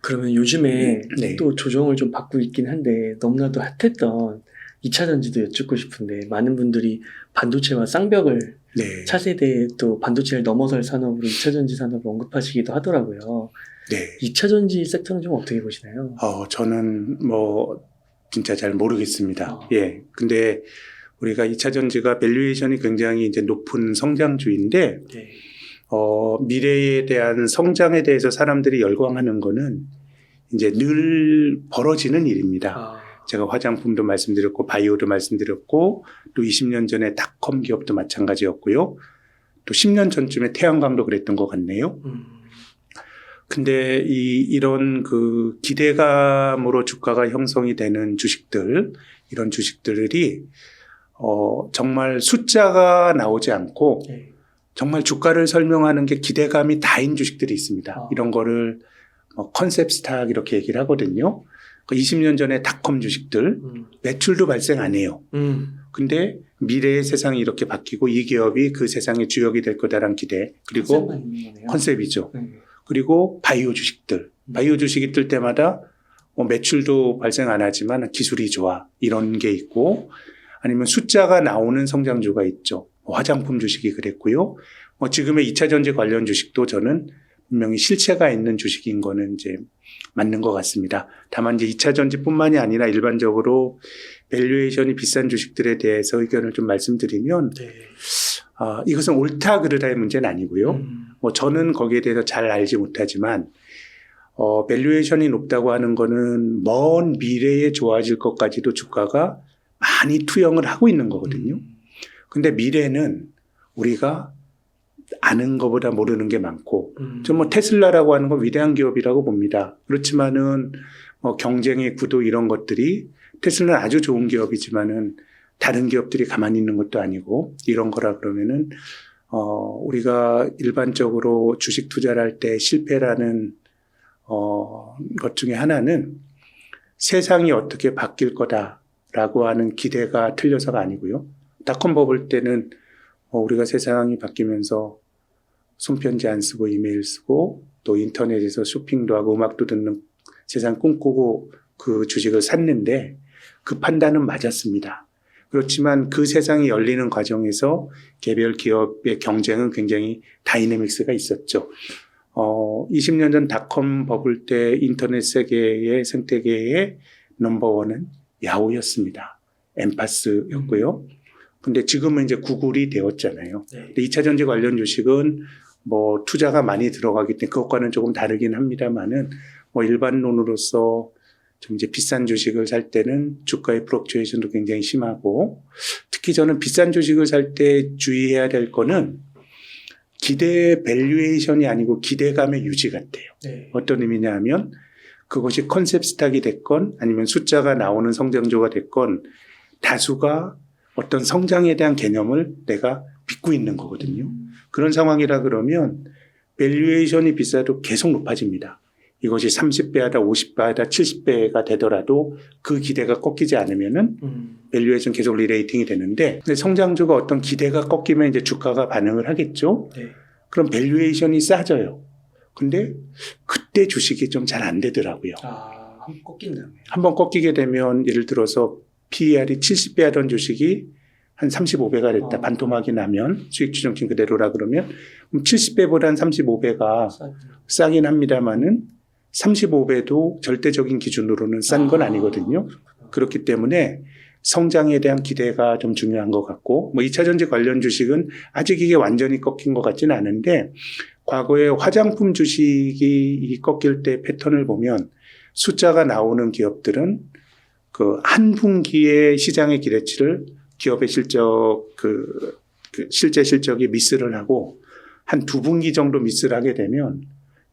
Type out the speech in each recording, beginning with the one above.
그러면 요즘에 네. 또 조정을 좀 받고 있긴 한데 너무나도 핫했던 2차 전지도 여쭙고 싶은데 많은 분들이 반도체와 쌍벽을 네. 차세대에 또 반도체를 넘어설 산업으로 2차 전지 산업을 언급하시기도 하더라고요. 네. 2차 전지 섹터는 좀 어떻게 보시나요? 저는 진짜 잘 모르겠습니다. 어, 예. 근데 우리가 2차 전지가 밸류에이션이 굉장히 이제 높은 성장주인데, 네. 미래에 대한 성장에 대해서 사람들이 열광하는 거는 이제 늘 벌어지는 일입니다. 아, 제가 화장품도 말씀드렸고, 바이오도 말씀드렸고, 또 20년 전에 닷컴 기업도 마찬가지였고요. 또 10년 전쯤에 태양광도 그랬던 것 같네요. 근데 이런 그 기대감으로 주가가 형성이 되는 주식들, 이런 주식들이 정말 숫자가 나오지 않고 네. 정말 주가를 설명하는 게 기대감이 다인 주식들이 있습니다. 아. 이런 거를 컨셉 스탁 이렇게 얘기를 하거든요. 20년 전에 닷컴 주식들 매출도 발생 안 해요. 근데 미래의 세상이 이렇게 바뀌고 이 기업이 그 세상의 주역이 될 거다라는 기대. 그리고 컨셉만 있는 거네요. 컨셉이죠. 네. 그리고 바이오 주식들. 바이오 주식이 뜰 때마다 매출도 발생 안 하지만 기술이 좋아. 이런 게 있고 아니면 숫자가 나오는 성장주가 있죠. 화장품 주식이 그랬고요. 지금의 2차 전지 관련 주식도 저는 분명히 실체가 있는 주식인 거는 이제 맞는 것 같습니다. 다만 이제 2차 전지뿐만이 아니라 일반적으로 밸류에이션이 비싼 주식들에 대해서 의견을 좀 말씀드리면 네. 이것은 옳다 그르다의 문제는 아니고요. 저는 거기에 대해서 잘 알지 못하지만 밸류에이션이 높다고 하는 거는 먼 미래에 좋아질 것까지도 주가가 많이 투영을 하고 있는 거거든요. 근데 미래는 우리가 아는 것보다 모르는 게 많고, 좀 테슬라라고 하는 건 위대한 기업이라고 봅니다. 그렇지만은 경쟁의 구도 이런 것들이 테슬라는 아주 좋은 기업이지만은 다른 기업들이 가만히 있는 것도 아니고 이런 거라 그러면은 우리가 일반적으로 주식 투자를 할 때 실패라는 것 중에 하나는 세상이 어떻게 바뀔 거다라고 하는 기대가 틀려서가 아니고요. 닷컴 버블 때는 우리가 세상이 바뀌면서 손편지 안 쓰고 이메일 쓰고 또 인터넷에서 쇼핑도 하고 음악도 듣는 세상 꿈꾸고 그 주식을 샀는데 그 판단은 맞았습니다. 그렇지만 그 세상이 열리는 과정에서 개별 기업의 경쟁은 굉장히 다이내믹스가 있었죠. 20년 전 닷컴 버블 때 인터넷 세계의 생태계의 넘버원은 야후였습니다. 엠파스였고요. 근데 지금은 이제 구글이 되었잖아요. 네. 근데 2차 전지 관련 주식은 투자가 많이 들어가기 때문에 그것과는 조금 다르긴 합니다만은 일반론으로서 좀 이제 비싼 주식을 살 때는 주가의 플럭추에이션도 굉장히 심하고 특히 저는 비싼 주식을 살 때 주의해야 될 거는 기대 밸류에이션이 아니고 기대감의 유지 같아요. 네. 어떤 의미냐 하면 그것이 컨셉 스탁이 됐건 아니면 숫자가 나오는 성장주가 됐건 다수가 어떤 성장에 대한 개념을 내가 믿고 있는 거거든요. 그런 상황이라 그러면 밸류에이션이 비싸도 계속 높아집니다. 이것이 30배하다 50배하다 70배가 되더라도 그 기대가 꺾이지 않으면은 밸류에이션 계속 리레이팅이 되는데 근데 성장주가 어떤 기대가 꺾이면 이제 주가가 반응을 하겠죠. 네. 그럼 밸류에이션이 싸져요. 근데 그때 주식이 좀 잘 안 되더라고요. 한번 꺾인다면. 한번 꺾이게 되면 예를 들어서 PER이 70배 하던 주식이 한 35배가 됐다. 반토막이 나면 수익 추정치 그대로라 그러면 70배보다 한 35배가 싸긴 합니다만은 35배도 절대적인 기준으로는 싼 건 아니거든요. 그렇기 때문에 성장에 대한 기대가 좀 중요한 것 같고 2차 전지 관련 주식은 아직 이게 완전히 꺾인 것 같지는 않은데 과거에 화장품 주식이 꺾일 때 패턴을 보면 숫자가 나오는 기업들은 그 한 분기의 시장의 기대치를 기업의 실적 실제 실적이 미스를 하고 한 두 분기 정도 미스를 하게 되면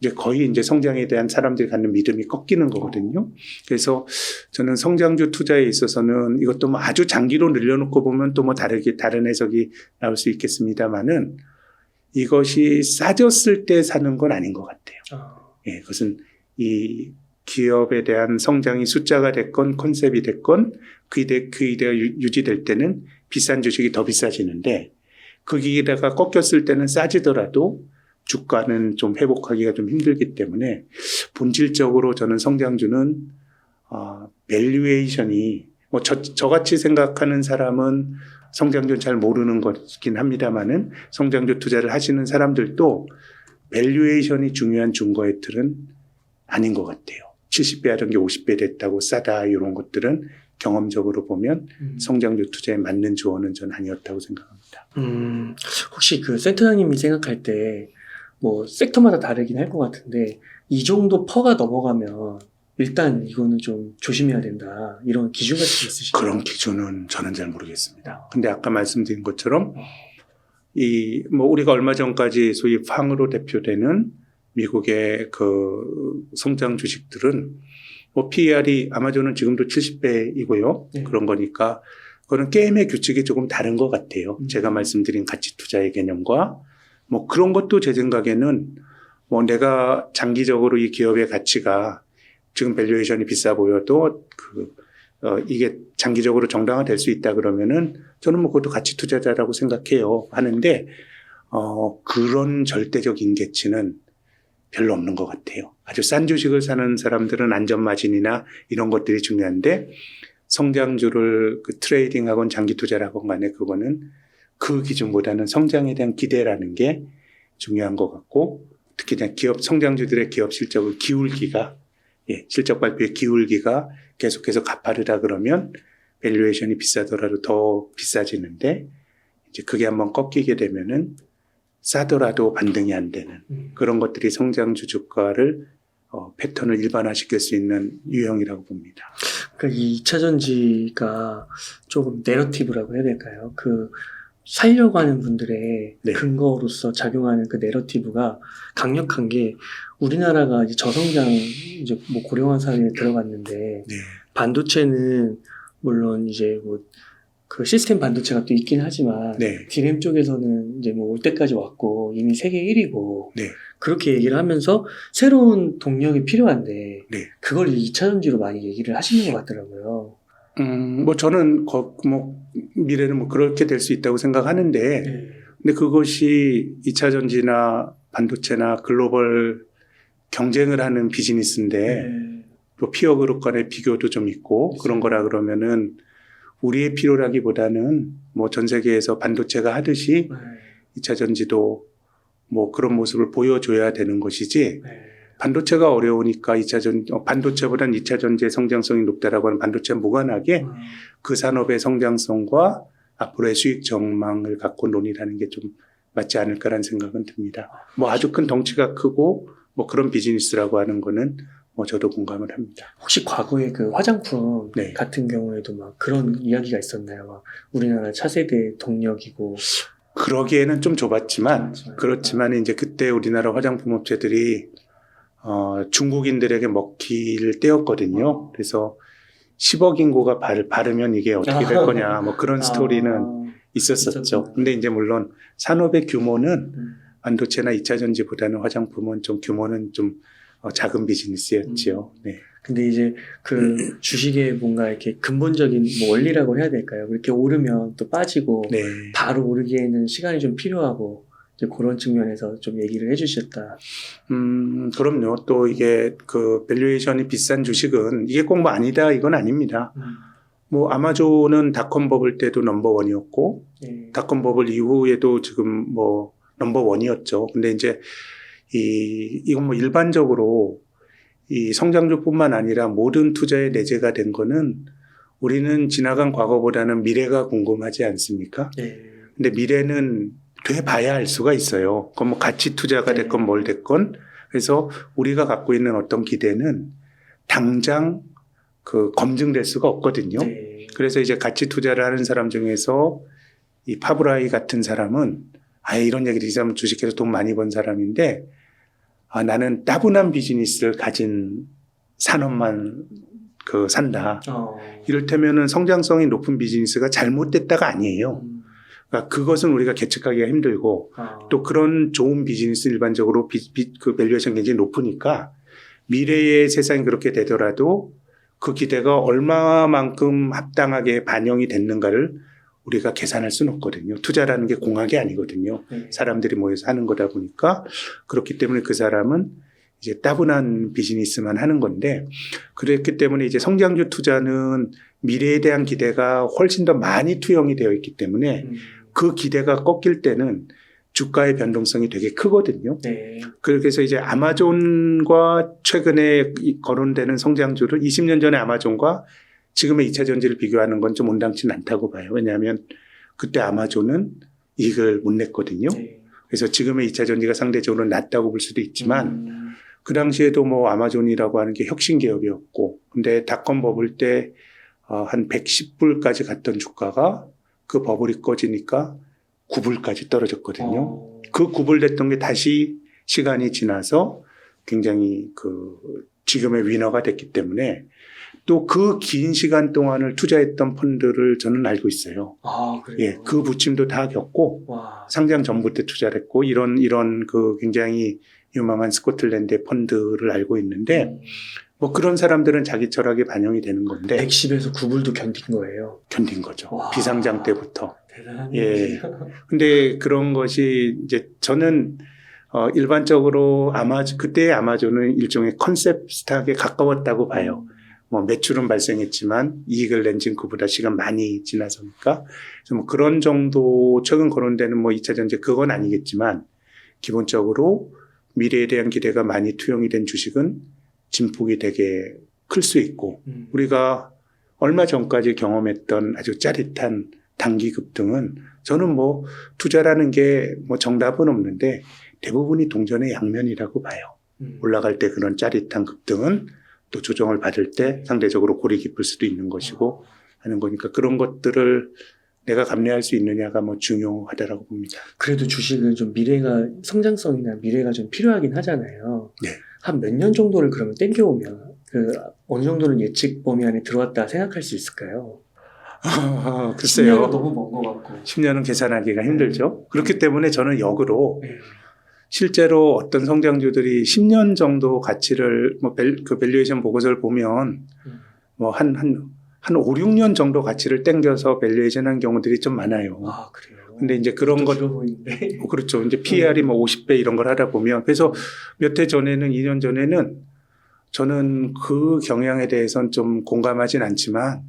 이제 거의 이제 성장에 대한 사람들이 갖는 믿음이 꺾이는 거거든요. 그래서 저는 성장주 투자에 있어서는 이것도 아주 장기로 늘려놓고 보면 또 다른 해석이 나올 수 있겠습니다만은 이것이 싸졌을 때 사는 건 아닌 것 같아요. 예, 그것은 이 기업에 대한 성장이 숫자가 됐건 컨셉이 됐건 그 이대가 유지될 때는 비싼 주식이 더 비싸지는데 그 기대가 꺾였을 때는 싸지더라도 주가는 좀 회복하기가 좀 힘들기 때문에 본질적으로 저는 성장주는 밸류에이션이 뭐 저같이 생각하는 사람은 성장주 잘 모르는 것이긴 합니다만은 성장주 투자를 하시는 사람들도 밸류에이션이 중요한 증거의 틀은 아닌 것 같아요. 70배 하던 게 50배 됐다고 싸다 이런 것들은 경험적으로 보면 성장주 투자에 맞는 조언은 전 아니었다고 생각합니다. 혹시 그 센터장님이 생각할 때 뭐 섹터마다 다르긴 할 것 같은데 이 정도 퍼가 넘어가면 일단 이거는 좀 조심해야 된다 이런 기준 같은 게 있으실까요? 그런 기준은 저는 잘 모르겠습니다. 근데 아까 말씀드린 것처럼 뭐 우리가 얼마 전까지 소위 팡으로 대표되는 미국의 그 성장 주식들은 뭐 PER이 아마존은 지금도 70배이고요. 네. 그런 거니까 그거는 게임의 규칙이 조금 다른 것 같아요. 제가 말씀드린 가치 투자의 개념과 뭐 그런 것도 제 생각에는 뭐 내가 장기적으로 이 기업의 가치가 지금 밸류에이션이 비싸 보여도 이게 장기적으로 정당화될 수 있다 그러면은 저는 뭐 그것도 가치 투자자라고 생각해요. 하는데 그런 절대적 인계치는 별로 없는 것 같아요. 아주 싼 주식을 사는 사람들은 안전 마진이나 이런 것들이 중요한데 성장주를 트레이딩하건 장기 투자라건 간에 그거는 그 기준보다는 성장에 대한 기대라는 게 중요한 것 같고 특히 기업 성장주들의 기업 실적을 기울기가 실적 발표의 기울기가 계속해서 가파르다 그러면 밸류에이션이 비싸더라도 더 비싸지는데 이제 그게 한번 꺾이게 되면은 싸더라도 반등이 안 되는 그런 것들이 성장주 주가를 패턴을 일반화시킬 수 있는 유형이라고 봅니다. 그러니까 이 2차 전지가 조금 내러티브라고 해야 될까요? 살려고 하는 분들의 네. 근거로서 작용하는 그 내러티브가 강력한 게 우리나라가 이제 저성장 이제 뭐 고령화 사회에 들어갔는데 네. 반도체는 물론 이제 뭐 그 시스템 반도체가 또 있긴 하지만 네. 디램 쪽에서는 이제 뭐 올 때까지 왔고 이미 세계 1위고 네. 그렇게 얘기를 하면서 새로운 동력이 필요한데 네. 그걸 2차 전지로 많이 얘기를 하시는 것 같더라고요. 뭐 저는 미래는 뭐 그렇게 될 수 있다고 생각하는데 네. 근데 그것이 2차 전지나 반도체나 글로벌 경쟁을 하는 비즈니스인데 네. 또 피어 그룹 간의 비교도 좀 있고 그런 거라 그러면은 우리의 필요라기보다는 뭐 전 세계에서 반도체가 하듯이 네. 2차 전지도 뭐 그런 모습을 보여줘야 되는 것이지 네. 반도체가 어려우니까 반도체보다는 2차 전지의 성장성이 높다라고 하는 반도체와 무관하게 그 산업의 성장성과 앞으로의 수익 전망을 갖고 논의하는 게 좀 맞지 않을까라는 생각은 듭니다. 뭐 아주 큰 덩치가 크고 뭐 그런 비즈니스라고 하는 거는 뭐 저도 공감을 합니다. 혹시 과거에 그 화장품 네. 같은 경우에도 막 그런 이야기가 있었나요? 막 우리나라 차세대 동력이고. 그러기에는 좀 좁았지만 그렇죠. 그렇지만 이제 그때 우리나라 화장품 업체들이 중국인들에게 먹힐 때였거든요. 그래서 10억 인구가 바르면 이게 어떻게 될 거냐 뭐 그런 스토리는 있었었죠. 있었구나. 근데 이제 물론 산업의 규모는 반도체나 2차 전지보다는 화장품은 좀 규모는 좀 작은 비즈니스였죠. 네. 근데 이제 그 주식의 뭔가 이렇게 근본적인 뭐 원리라고 해야 될까요? 이렇게 오르면 또 빠지고 네. 바로 오르기에는 시간이 좀 필요하고 이제 그런 측면에서 좀 얘기를 해주셨다. 그럼요. 또 이게 그 밸류에이션이 비싼 주식은 이게 꼭 뭐 아니다 이건 아닙니다. 뭐 아마존은 닷컴 버블 때도 넘버원이었고 네. 닷컴 버블 이후에도 지금 뭐 넘버원이었죠. 근데 이제 이건 뭐 일반적으로 이 성장주뿐만 아니라 모든 투자의 내재가 된 거는 우리는 지나간 과거보다는 미래가 궁금하지 않습니까? 네. 근데 미래는 돼 봐야 알 수가 있어요. 그건 뭐 가치 투자가 됐건 뭘 됐건. 그래서 우리가 갖고 있는 어떤 기대는 당장 검증될 수가 없거든요. 네. 그래서 이제 가치 투자를 하는 사람 중에서 이 파브라이 같은 사람은 이런 얘기를 이 사람은 주식해서 돈 많이 번 사람인데 나는 따분한 비즈니스를 가진 산업만 산다. 이를테면은 성장성이 높은 비즈니스가 잘못됐다가 아니에요. 그러니까 그것은 우리가 계측하기가 힘들고 또 그런 좋은 비즈니스 일반적으로 그 밸류에이션 굉장히 높으니까 미래의 세상이 그렇게 되더라도 그 기대가 얼마만큼 합당하게 반영이 됐는가를 우리가 계산할 수는 없거든요. 투자라는 게 공학이 아니거든요. 네. 사람들이 모여서 하는 거다 보니까 그렇기 때문에 그 사람은 이제 따분한 비즈니스만 하는 건데 그랬기 때문에 이제 성장주 투자는 미래에 대한 기대가 훨씬 더 많이 투영이 되어 있기 때문에 그 기대가 꺾일 때는 주가의 변동성이 되게 크거든요. 네. 그래서 이제 아마존과 최근에 거론되는 성장주를 20년 전에 아마존과 지금의 2차 전지를 비교하는 건 좀 온당치는 않다고 봐요. 왜냐하면 그때 아마존은 이익을 못 냈거든요. 네. 그래서 지금의 2차 전지가 상대적으로 낮다고 볼 수도 있지만 그 당시에도 뭐 아마존이라고 하는 게 혁신 기업이었고 근데 닷컴 버블 때 한 110불까지 갔던 주가가 그 버블이 꺼지니까 9불까지 떨어졌거든요. 그 9불 됐던 게 다시 시간이 지나서 굉장히 지금의 위너가 됐기 때문에 또 그 긴 시간 동안을 투자했던 펀드를 저는 알고 있어요. 아, 그래요? 예, 그 부침도 다 겪고 와. 상장 전부 때 투자를 했고 이런 그 굉장히 유망한 스코틀랜드의 펀드를 알고 있는데 뭐 그런 사람들은 자기 철학에 반영이 되는 건데 110에서 9불도 견딘 거예요. 견딘 거죠. 와. 비상장 때부터. 대단하네요. 예. 근데 그런 것이 이제 저는 일반적으로 그때의 아마존은 일종의 컨셉 스탁에 가까웠다고 봐요. 뭐 매출은 발생했지만 이익을 낸 지는 그보다 시간 많이 지나서니까. 그래서 뭐 그런 정도 최근 거론되는 뭐 2차 전지 그건 아니겠지만 기본적으로 미래에 대한 기대가 많이 투영이 된 주식은 진폭이 되게 클 수 있고 우리가 얼마 전까지 경험했던 아주 짜릿한 단기 급등은 저는 뭐 투자라는 게 뭐 정답은 없는데 대부분이 동전의 양면이라고 봐요. 올라갈 때 그런 짜릿한 급등은 또 조정을 받을 때 상대적으로 골이 깊을 수도 있는 것이고 하는 거니까 그런 것들을 내가 감내할 수 있느냐가 뭐 중요하다라고 봅니다. 그래도 주식은 좀 성장성이나 미래가 좀 필요하긴 하잖아요. 네. 한 몇 년 정도를 그러면 땡겨오면 어느 정도는 예측 범위 안에 들어왔다 생각할 수 있을까요? 글쎄요. 10년은 너무 먼 것 같고. 10년은 계산하기가 힘들죠. 그렇기 때문에 저는 역으로 네. 실제로 어떤 성장주들이 10년 정도 가치를 그 밸류에이션 보고서를 보면 뭐 한 5, 6년 정도 가치를 땡겨서 밸류에이션 한 경우들이 좀 많아요. 아, 그래요? 근데 이제 그런 것, 길어 보이는데. 그렇죠. 이제 PER이 뭐 50배 이런 걸 하다 보면 그래서 몇 해 전에는 2년 전에는 저는 그 경향에 대해서는 좀 공감하진 않지만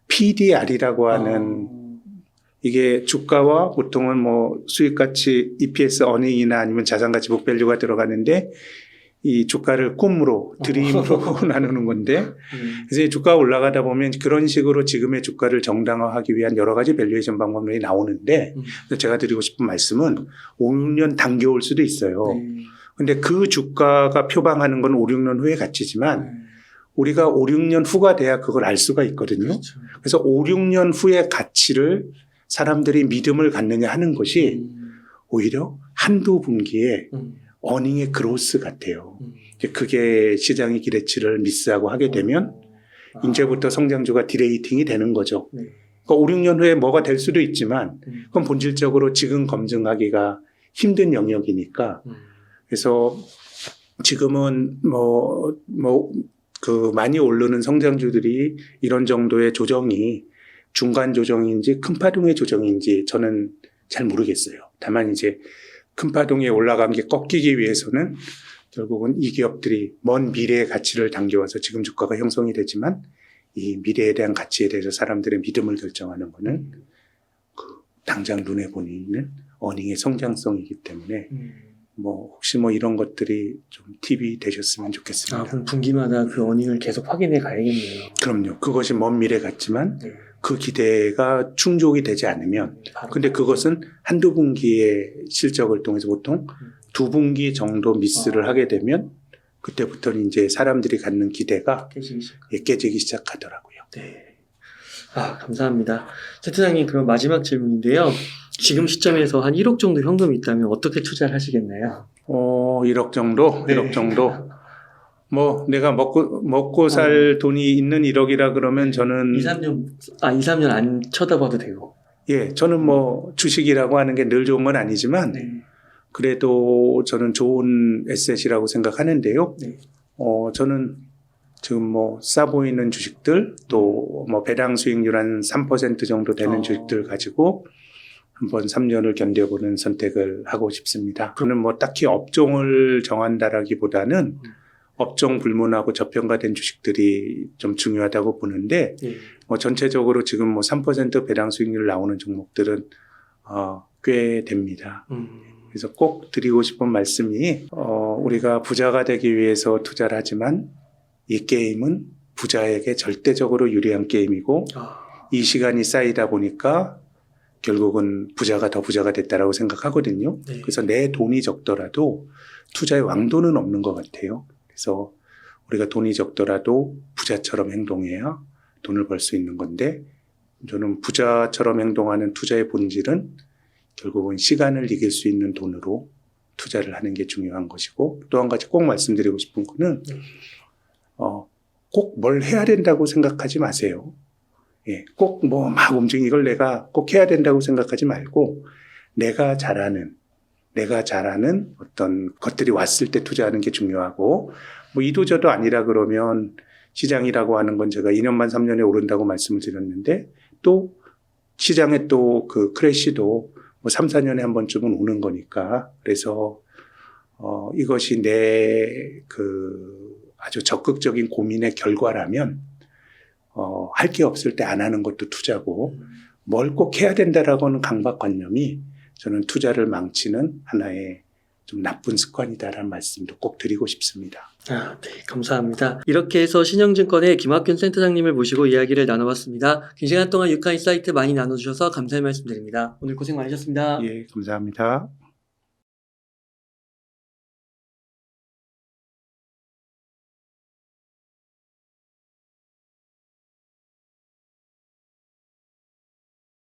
PDR이라고 하는 이게 주가와 보통은 뭐 수익가치 EPS 어닝이나 아니면 자산가치 북밸류가 들어가는데 이 주가를 꿈으로 드림으로 나누는 건데 그래서 주가가 올라가다 보면 그런 식으로 지금의 주가를 정당화하기 위한 여러 가지 밸류에이션 방법론이 나오는데 제가 드리고 싶은 말씀은 5, 6년 당겨올 수도 있어요. 네. 근데 그 주가가 표방하는 건 5, 6년 후의 가치지만 우리가 5, 6년 후가 돼야 그걸 알 수가 있거든요. 그렇죠. 그래서 5, 6년 후의 가치를 사람들이 믿음을 갖느냐 하는 것이 오히려 한두 분기에 어닝의 그로스 같아요. 그게 시장의 기대치를 미스하고 하게 되면 이제부터 성장주가 디레이팅이 되는 거죠. 네. 그러니까 5, 6년 후에 뭐가 될 수도 있지만 그건 본질적으로 지금 검증하기가 힘든 영역이니까 그래서 지금은 많이 오르는 성장주들이 이런 정도의 조정이 중간 조정인지 큰 파동의 조정인지 저는 잘 모르겠어요. 다만 이제 큰 파동에 올라간 게 꺾이기 위해서는 결국은 이 기업들이 먼 미래의 가치를 당겨와서 지금 주가가 형성이 되지만 이 미래에 대한 가치에 대해서 사람들의 믿음을 결정하는 거는 당장 눈에 보이는 어닝의 성장성이기 때문에 뭐 혹시 뭐 이런 것들이 좀 팁이 되셨으면 좋겠습니다. 그럼 분기마다 그 어닝을 계속 확인해 가야겠네요. 그럼요. 그것이 먼 미래 같지만 네. 그 기대가 충족이 되지 않으면 근데 그것은 한두 분기의 실적을 통해서 보통 두 분기 정도 미스를 하게 되면 그때부터는 이제 사람들이 갖는 기대가 깨지기 시작하더라고요. 네. 감사합니다. 세트장님, 그럼 마지막 질문인데요. 지금 시점에서 한 1억 정도 현금이 있다면 어떻게 투자를 하시겠나요? 1억 정도? 네. 1억 정도? 뭐 내가 먹고 살 돈이 있는 1억이라 그러면 저는 2, 3년 안 쳐다봐도 되고. 예, 저는 뭐 주식이라고 하는 게 늘 좋은 건 아니지만 네. 그래도 저는 좋은 에셋이라고 생각하는데요. 네. 저는 지금 뭐 싸 보이는 주식들 또 뭐 배당 수익률 한 3% 정도 되는 주식들 가지고 한번 3년을 견뎌보는 선택을 하고 싶습니다. 그는 뭐 딱히 업종을 정한다라기보다는 업종 불문하고 저평가된 주식들이 좀 중요하다고 보는데 예. 뭐 전체적으로 지금 뭐 3% 배당 수익률 나오는 종목들은 꽤 됩니다. 그래서 꼭 드리고 싶은 말씀이 우리가 부자가 되기 위해서 투자를 하지만 이 게임은 부자에게 절대적으로 유리한 게임이고 이 시간이 쌓이다 보니까 결국은 부자가 더 부자가 됐다라고 생각하거든요. 네. 그래서 내 돈이 적더라도 투자의 왕도는 없는 것 같아요. 그래서 우리가 돈이 적더라도 부자처럼 행동해야 돈을 벌 수 있는 건데 저는 부자처럼 행동하는 투자의 본질은 결국은 시간을 이길 수 있는 돈으로 투자를 하는 게 중요한 것이고 또 한 가지 꼭 말씀드리고 싶은 거는 꼭 뭘 해야 된다고 생각하지 마세요. 예, 꼭 뭐 막 움직이는 이걸 내가 꼭 해야 된다고 생각하지 말고 내가 잘하는 어떤 것들이 왔을 때 투자하는 게 중요하고 뭐 이도저도 아니라 그러면 시장이라고 하는 건 제가 2년만 3년에 오른다고 말씀을 드렸는데 또 시장의 또 그 크래시도 뭐 3, 4년에 한 번쯤은 오는 거니까 그래서 이것이 내 그 아주 적극적인 고민의 결과라면 할 게 없을 때 안 하는 것도 투자고 뭘 꼭 해야 된다라고는 강박관념이 저는 투자를 망치는 하나의 좀 나쁜 습관이다라는 말씀도 꼭 드리고 싶습니다. 네, 감사합니다. 이렇게 해서 신영증권의 김학균 센터장님을 모시고 이야기를 나눠봤습니다. 긴 시간 동안 유카 인사이트 많이 나눠주셔서 감사의 말씀드립니다. 오늘 고생 많으셨습니다. 예, 감사합니다.